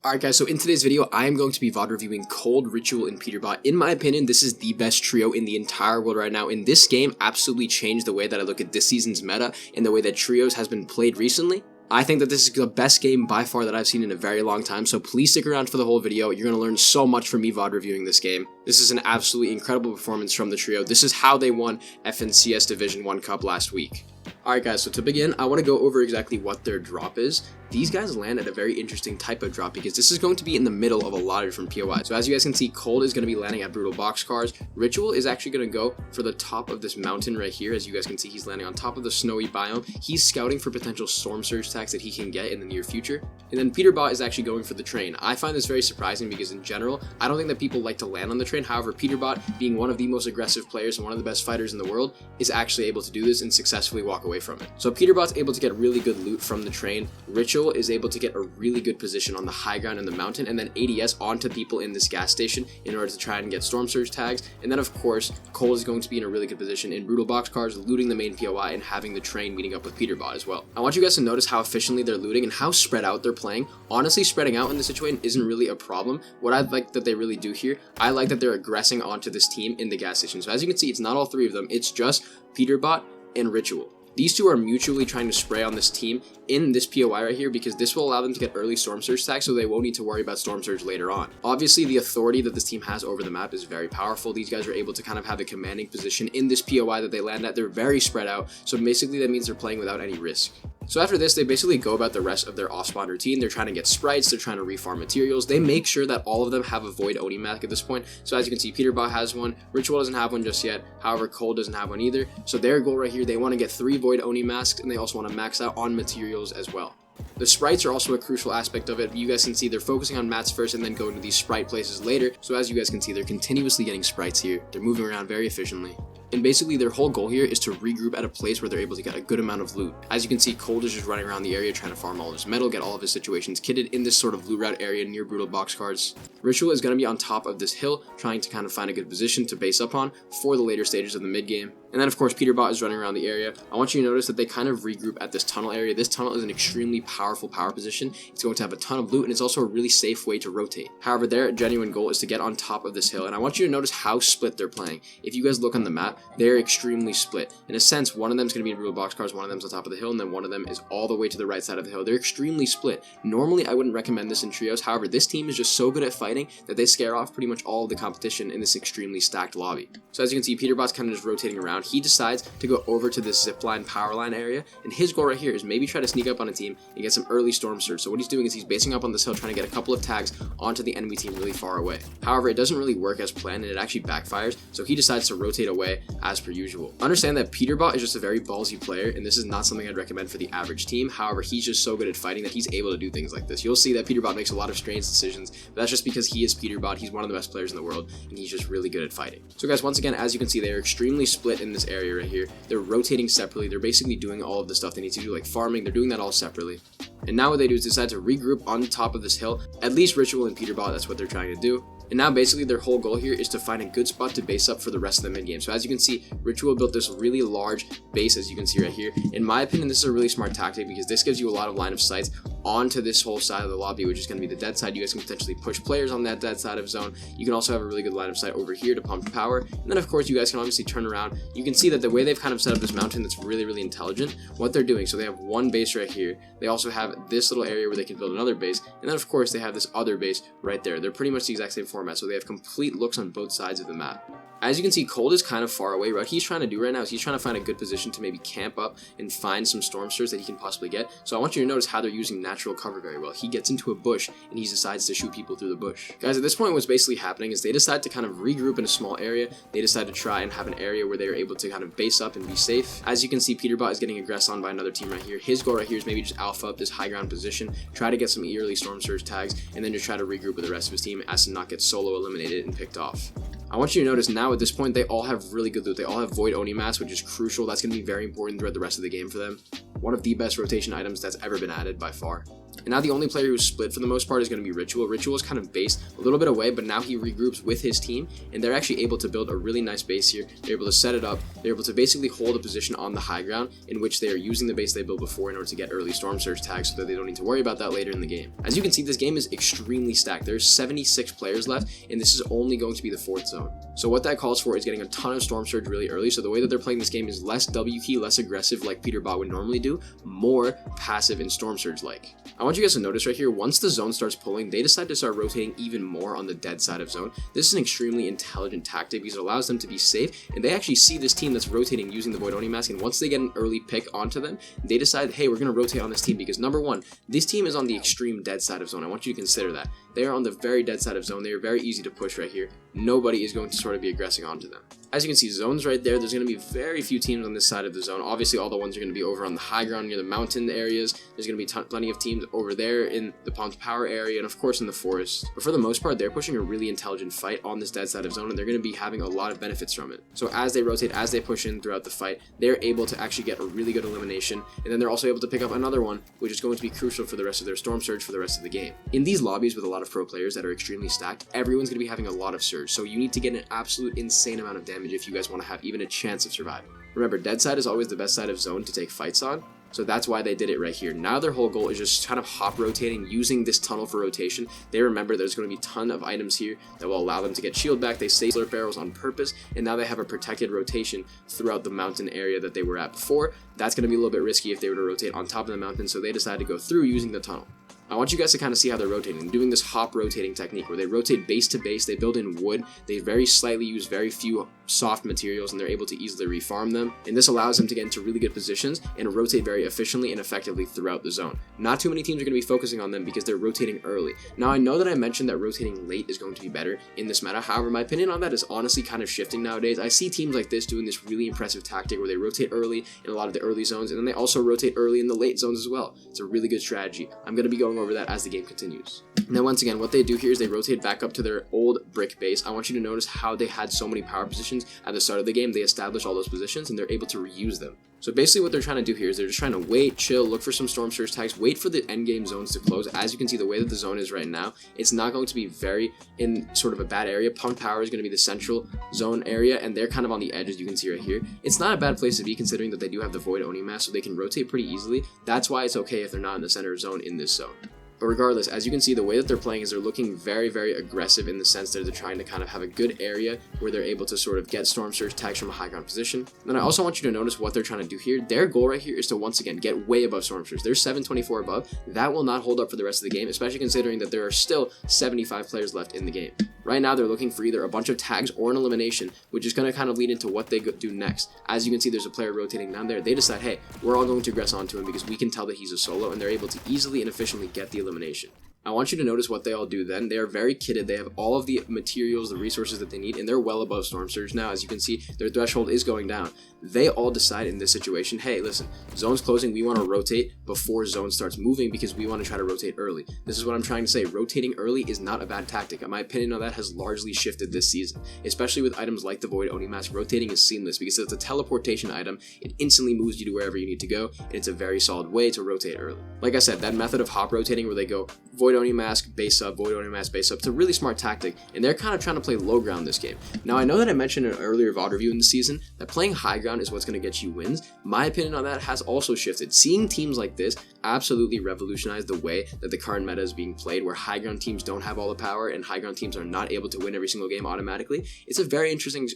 Alright guys, so in today's video, I am going to be VOD reviewing Cold, Ritual, and Peterbot. In my opinion, this is the best trio in the entire world right now, and this game absolutely changed the way that I look at this season's meta and the way that trios has been played recently. I think that this is the best game by far that I've seen in a very long time, so please stick around for the whole video. You're going to learn so much from me VOD reviewing this game. This is an absolutely incredible performance from the trio. This is how they won FNCS Division 1 Cup last week. Alright guys, so to begin, I want to go over exactly what their drop is. These guys land at a very interesting type of drop because this is going to be in the middle of a lot of different POIs. So as you guys can see, Cold is going to be landing at Brutal Boxcars. Ritual is actually going to go for the top of this mountain right here. As you guys can see, he's landing on top of the snowy biome. He's scouting for potential Storm Surge tags that he can get in the near future. And then Peterbot is actually going for the train. I find this very surprising because in general, I don't think that people like to land on the train. However, Peterbot, being one of the most aggressive players and one of the best fighters in the world, is actually able to do this and successfully walk away from it. So Peterbot's able to get really good loot from the train. Ritual is able to get a really good position on the high ground in the mountain, and then ADS onto people in this gas station in order to try and get Storm Surge tags. And then of course, Cole is going to be in a really good position in Brutal Boxcars, looting the main POI and having the train meeting up with Peterbot as well. I want you guys to notice how efficiently they're looting and how spread out they're playing. Honestly, spreading out in this situation isn't really a problem. What I like that they really do here, I like that they're aggressing onto this team in the gas station. So as you can see, it's not all three of them, it's just Peterbot and Ritual. These two are mutually trying to spray on this team in this POI right here because this will allow them to get early Storm Surge tags so they won't need to worry about Storm Surge later on. Obviously, the authority that this team has over the map is very powerful. These guys are able to kind of have a commanding position in this POI that they land at. They're very spread out, so basically that means they're playing without any risk. So after this, they basically go about the rest of their off-spawn routine. They're trying to get sprites, they're trying to refarm materials. They make sure that all of them have a Void Oni mask at this point. So as you can see, Peterbot has one, Ritual doesn't have one just yet. However, Cole doesn't have one either. So their goal right here, they want to get 3 Void Oni masks, and they also want to max out on materials as well. The sprites are also a crucial aspect of it. You guys can see they're focusing on mats first and then going to these sprite places later. So as you guys can see, they're continuously getting sprites here. They're moving around very efficiently. And basically their whole goal here is to regroup at a place where they're able to get a good amount of loot. As you can see, Cold is just running around the area trying to farm all of his metal, get all of his situations kitted in this sort of loot route area near Brutal Boxcars. Ritual is going to be on top of this hill, trying to kind of find a good position to base up on for the later stages of the mid game. And then of course Peterbot is running around the area. I want you to notice that they kind of regroup at this tunnel area. This tunnel is an extremely powerful power position. It's going to have a ton of loot and it's also a really safe way to rotate. However, their genuine goal is to get on top of this hill, and I want you to notice how split they're playing. If you guys look on the map, they're extremely split. In a sense, one of them is going to be in Brutal Boxcars, one of them's on top of the hill, and then one of them is all the way to the right side of the hill. They're extremely split. Normally, I wouldn't recommend this in trios. However, this team is just so good at fighting that they scare off pretty much all of the competition in this extremely stacked lobby. So as you can see, Peterbot's kind of just rotating around. He decides to go over to this zipline power line area, and his goal right here is maybe try to sneak up on a team and get some early Storm Surge. So what he's doing is he's basing up on this hill, trying to get a couple of tags onto the enemy team really far away. However, it doesn't really work as planned and it actually backfires, so he decides to rotate away as per usual. Understand that Peterbot is just a very ballsy player, and this is not something I'd recommend for the average team. However, he's just so good at fighting that he's able to do things like this. You'll see that Peterbot makes a lot of strange decisions, but that's just because he is Peterbot. He's one of the best players in the world, and he's just really good at fighting. So guys, once again, as you can see, they are extremely split in this area right here. They're rotating separately. They're basically doing all of the stuff they need to do, like farming. They're doing that all separately. And now what they do is decide to regroup on top of this hill. At least Ritual and Peterbot, that's what they're trying to do. And now basically their whole goal here is to find a good spot to base up for the rest of the mid game. So as you can see, Ritual built this really large base, as you can see right here. In my opinion, this is a really smart tactic because this gives you a lot of line of sight onto this whole side of the lobby, which is going to be the dead side. You guys can potentially push players on that dead side of zone. You can also have a really good line of sight over here to pump power. And then of course you guys can obviously turn around. You can see that the way they've kind of set up this mountain, that's really, really intelligent what they're doing. So they have one base right here. They also have this little area where they can build another base. And then of course they have this other base right there. They're pretty much the exact same format. So they have complete looks on both sides of the map. As you can see, Cold is kind of far away. What he's trying to do right now is he's trying to find a good position to maybe camp up and find some Storm Surge that he can possibly get. So I want you to notice how they're using natural cover very well. He gets into a bush and he decides to shoot people through the bush. Guys, at this point what's basically happening is they decide to kind of regroup in a small area. They decide to try and have an area where they're able to kind of base up and be safe. As you can see, Peterbot is getting aggressed on by another team right here. His goal right here is maybe just alpha up this high ground position, try to get some early Storm Surge tags, and then just try to regroup with the rest of his team as to not get solo eliminated and picked off. I want you to notice now at this point they all have really good loot. They all have Void Oni mats, which is crucial. That's going to be very important throughout the rest of the game for them. One of the best rotation items that's ever been added by far. And now the only player who's split for the most part is going to be Ritual. Ritual is kind of based a little bit away, but now he regroups with his team, and they're actually able to build a really nice base here. They're able to set it up. They're able to basically hold a position on the high ground in which they are using the base they built before in order to get early Storm Surge tags so that they don't need to worry about that later in the game. As you can see, this game is extremely stacked. There's 76 players left, and this is only going to be the 4th zone. So what that calls for is getting a ton of Storm Surge really early. So the way that they're playing this game is less W key, less aggressive like Peterbot would normally do, more passive and Storm Surge like. I want you guys to notice right here, once the zone starts pulling, they decide to start rotating even more on the dead side of zone. This is an extremely intelligent tactic because it allows them to be safe, and they actually see this team that's rotating using the Void Oni Mask, and once they get an early pick onto them, they decide, hey, we're going to rotate on this team because number one, this team is on the extreme dead side of zone. I want you to consider that. They are on the very dead side of zone. They are very easy to push right here. Nobody is going to sort of be aggressing onto them. As you can see, zones right there, there's going to be very few teams on this side of the zone. Obviously, all the ones are going to be over on the high ground near the mountain areas. There's going to be plenty of teams over there in the Pumped Power area and, of course, in the forest. But for the most part, they're pushing a really intelligent fight on this dead side of zone, and they're going to be having a lot of benefits from it. So as they rotate, as they push in throughout the fight, they're able to actually get a really good elimination, and then they're also able to pick up another one, which is going to be crucial for the rest of their Storm Surge for the rest of the game. In these lobbies with a lot of pro players that are extremely stacked, everyone's going to be having a lot of Surge, so you need to get an absolute insane amount of damage if you guys want to have even a chance of surviving. Remember, dead side is always the best side of zone to take fights on, so that's why they did it right here. Now their whole goal is just kind of hop rotating, using this tunnel for rotation. They remember there's going to be a ton of items here that will allow them to get shield back. They save slurp barrels on purpose, and now they have a protected rotation throughout the mountain area that they were at before. That's going to be a little bit risky if they were to rotate on top of the mountain, so they decided to go through using the tunnel. I want you guys to kind of see how they're rotating, doing this hop rotating technique where they rotate base to base, they build in wood, they very slightly use very few soft materials, and they're able to easily refarm them, and this allows them to get into really good positions and rotate very efficiently and effectively throughout the zone. Not too many teams are going to be focusing on them because they're rotating early. Now I know that I mentioned that rotating late is going to be better in this meta, however my opinion on that is honestly kind of shifting nowadays. I see teams like this doing this really impressive tactic where they rotate early in a lot of the early zones, and then they also rotate early in the late zones as well. It's a really good strategy. I'm going to be going over that as the game continues. Now once again, what they do here is they rotate back up to their old brick base. I want you to notice how they had so many power positions at the start of the game. They establish all those positions and they're able to reuse them. So basically what they're trying to do here is they're just trying to wait, chill, look for some Storm Surge tags, wait for the end game zones to close. As you can see, the way that the zone is right now, it's not going to be very in sort of a bad area. Pumped Power is going to be the central zone area, and they're kind of on the edge, as you can see right here. It's not a bad place to be considering that they do have the Void Oni Mask, so they can rotate pretty easily. That's why it's okay if they're not in the center zone in this zone. But regardless, as you can see, the way that they're playing is they're looking very, very aggressive in the sense that they're trying to kind of have a good area where they're able to sort of get Storm Surge tags from a high ground position. Then I also want you to notice what they're trying to do here. Their goal right here is to once again get way above Storm Surge. They're 724 above. That will not hold up for the rest of the game, especially considering that there are still 75 players left in the game. Right now, they're looking for either a bunch of tags or an elimination, which is going to kind of lead into what they do next. As you can see, there's a player rotating down there. They decide, hey, we're all going to aggress onto him because we can tell that he's a solo, and they're able to easily and efficiently get the elimination. I want you to notice what they all do then. They are very kitted. They have all of the materials, the resources that they need, and they're well above Storm Surge now. As you can see, their threshold is going down. They all decide in this situation, hey, listen, zone's closing. We want to rotate before zone starts moving because we want to try to rotate early. This is what I'm trying to say. Rotating early is not a bad tactic. My opinion on that has largely shifted this season, especially with items like the Void Oni Mask. Rotating is seamless because it's a teleportation item. It instantly moves you to wherever you need to go, and it's a very solid way to rotate early. Like I said, that method of hop rotating where they go Void Oni Mask, base up, Void Oni Mask, base up, it's a really smart tactic, and they're kind of trying to play low ground this game. Now, I know that I mentioned in an earlier VOD review in the season that playing high ground is what's going to get you wins. My opinion on that has also shifted. Seeing teams like this absolutely revolutionize the way that the current meta is being played, where high ground teams don't have all the power and high ground teams are not able to win every single game automatically. It's a very interesting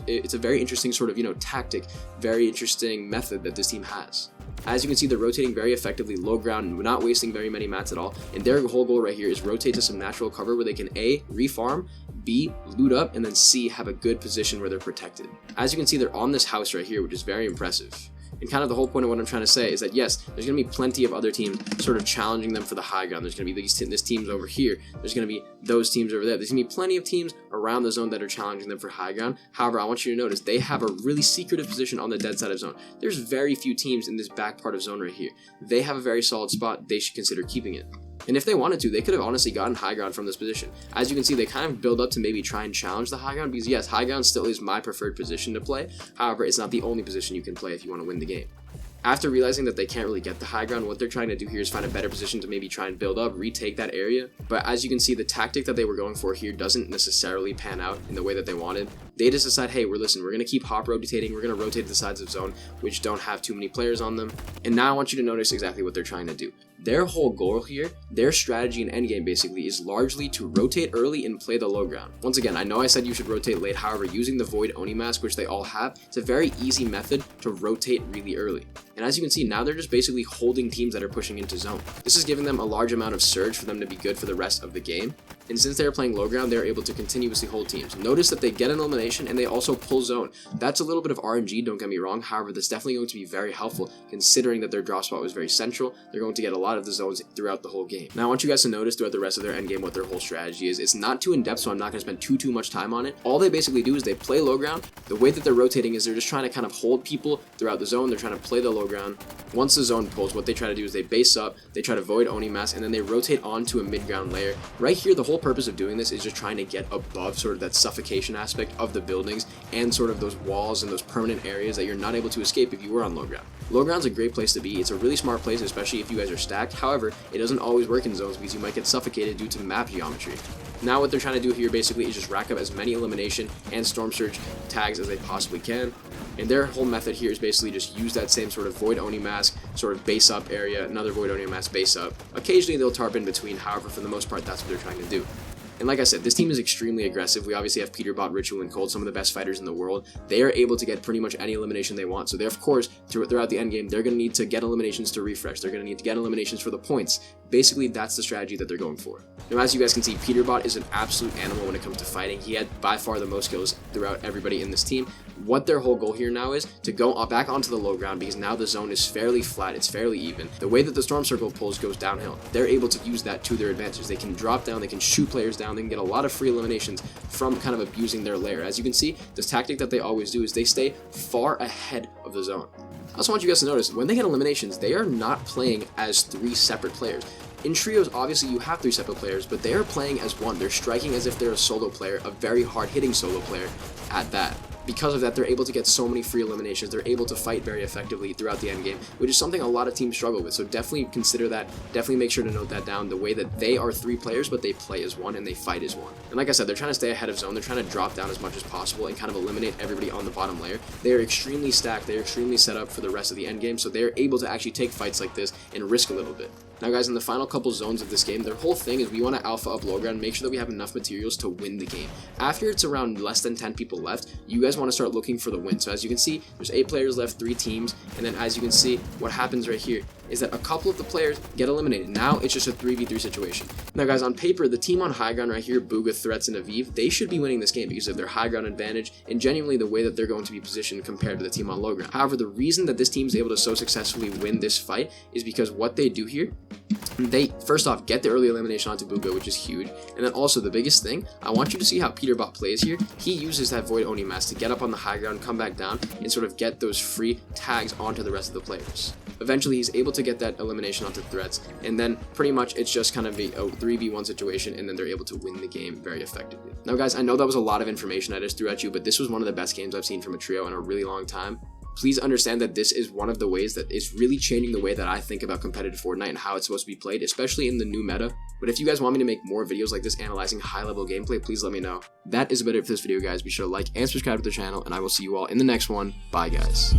sort of, tactic, very interesting method that this team has. As you can see, they're rotating very effectively low ground, not wasting very many mats at all, and their whole goal right here is rotate to some natural cover where they can A, refarm, B, loot up, and then C, have a good position where they're protected. As you can see, they're on this house right here, which is very impressive. And kind of the whole point of what I'm trying to say is that yes, there's going to be plenty of other teams sort of challenging them for the high ground. There's going to be this teams over here. There's going to be those teams over there. There's going to be plenty of teams around the zone that are challenging them for high ground. However, I want you to notice they have a really secretive position on the dead side of zone. There's very few teams in this back part of zone right here. They have a very solid spot. They should consider keeping it. And if they wanted to, they could have honestly gotten high ground from this position. As you can see, they kind of build up to maybe try and challenge the high ground because yes, high ground still is my preferred position to play. However, it's not the only position you can play if you want to win the game. After realizing that they can't really get the high ground, what they're trying to do here is find a better position to maybe try and build up, retake that area. But as you can see, the tactic that they were going for here doesn't necessarily pan out in the way that they wanted. They just decide, hey, we're going to keep hop rotating, we're going to rotate the sides of zone, which don't have too many players on them. And now I want you to notice exactly what they're trying to do. Their whole goal here, their strategy in endgame basically, is largely to rotate early and play the low ground. Once again, I know I said you should rotate late, however, using the Void Oni mask, which they all have, it's a very easy method to rotate really early. And as you can see, now they're just basically holding teams that are pushing into zone. This is giving them a large amount of surge for them to be good for the rest of the game. And since they're playing low ground, they're able to continuously hold teams. Notice that they get an elimination and they also pull zone. That's a little bit of RNG, don't get me wrong. However, that's definitely going to be very helpful considering that their drop spot was very central. They're going to get a lot of the zones throughout the whole game. Now, I want you guys to notice throughout the rest of their endgame what their whole strategy is. It's not too in-depth, so I'm not going to spend too much time on it. All they basically do is they play low ground. The way that they're rotating is they're just trying to kind of hold people throughout the zone. They're trying to play the low ground. Once the zone pulls, what they try to do is they base up, they try to Void Oni mask, and then they rotate onto a mid-ground layer. Right here, the whole purpose of doing this is just trying to get above sort of that suffocation aspect of the buildings and sort of those walls and those permanent areas that you're not able to escape if you were on low ground. Low ground's a great place to be. It's a really smart place, especially if you guys are stacked. However, it doesn't always work in zones because you might get suffocated due to map geometry. Now what they're trying to do here basically is just rack up as many elimination and storm surge tags as they possibly can. And their whole method here is basically just use that same sort of Void Oni mask, sort of base up area, another Void Oni mask base up. Occasionally they'll tarp in between, however, for the most part, that's what they're trying to do. And like I said, this team is extremely aggressive. We obviously have Peterbot, Ritual, and Cold, some of the best fighters in the world. They are able to get pretty much any elimination they want. So they, of course, throughout the endgame, they're going to need to get eliminations to refresh. They're going to need to get eliminations for the points. Basically, that's the strategy that they're going for. Now, as you guys can see, Peterbot is an absolute animal when it comes to fighting. He had by far the most kills throughout everybody in this team. What their whole goal here now is to go back onto the low ground because now the zone is fairly flat, it's fairly even. The way that the storm circle pulls goes downhill. They're able to use that to their advantage. They can drop down, they can shoot players down, they can get a lot of free eliminations from kind of abusing their lair. As you can see, this tactic that they always do is they stay far ahead of the zone. I also want you guys to notice, when they get eliminations, they are not playing as 3 separate players. In trios, obviously you have 3 separate players, but they are playing as one. They're striking as if they're a solo player, a very hard-hitting solo player at that. Because of that, they're able to get so many free eliminations. They're able to fight very effectively throughout the endgame, which is something a lot of teams struggle with. So definitely consider that. Definitely make sure to note that down, the way that they are 3 players, but they play as one and they fight as one. And like I said, they're trying to stay ahead of zone. They're trying to drop down as much as possible and kind of eliminate everybody on the bottom layer. They are extremely stacked. They're extremely set up for the rest of the endgame, so they're able to actually take fights like this and risk a little bit. Now guys, in the final couple zones of this game, their whole thing is we want to alpha up low ground, make sure that we have enough materials to win the game. After it's around less than 10 people left, you guys want to start looking for the win. So as you can see, there's 8 players left, 3 teams, and then as you can see, what happens right here is that a couple of the players get eliminated. Now it's just a 3v3 situation. Now guys, on paper, the team on high ground right here, Booga, Threats, and Aviv, they should be winning this game because of their high ground advantage and genuinely the way that they're going to be positioned compared to the team on low ground. However, the reason that this team is able to so successfully win this fight is because what they do here, they first off get the early elimination onto Booga, which is huge, and then also the biggest thing, I want you to see how Peterbot plays here. He uses that Void Oni mask to get up on the high ground, come back down, and sort of get those free tags onto the rest of the players. Eventually, he's able to get that elimination onto Threats, and then pretty much it's just kind of a 3v1 situation, and then they're able to win the game very effectively. Now guys, I know that was a lot of information I just threw at you, but this was one of the best games I've seen from a trio in a really long time. Please understand that this is one of the ways that is really changing the way that I think about competitive Fortnite and how it's supposed to be played, especially in the new meta. But if you guys want me to make more videos like this analyzing high-level gameplay, please let me know. That is about it for this video, guys. Be sure to like and subscribe to the channel, and I will see you all in the next one. Bye, guys.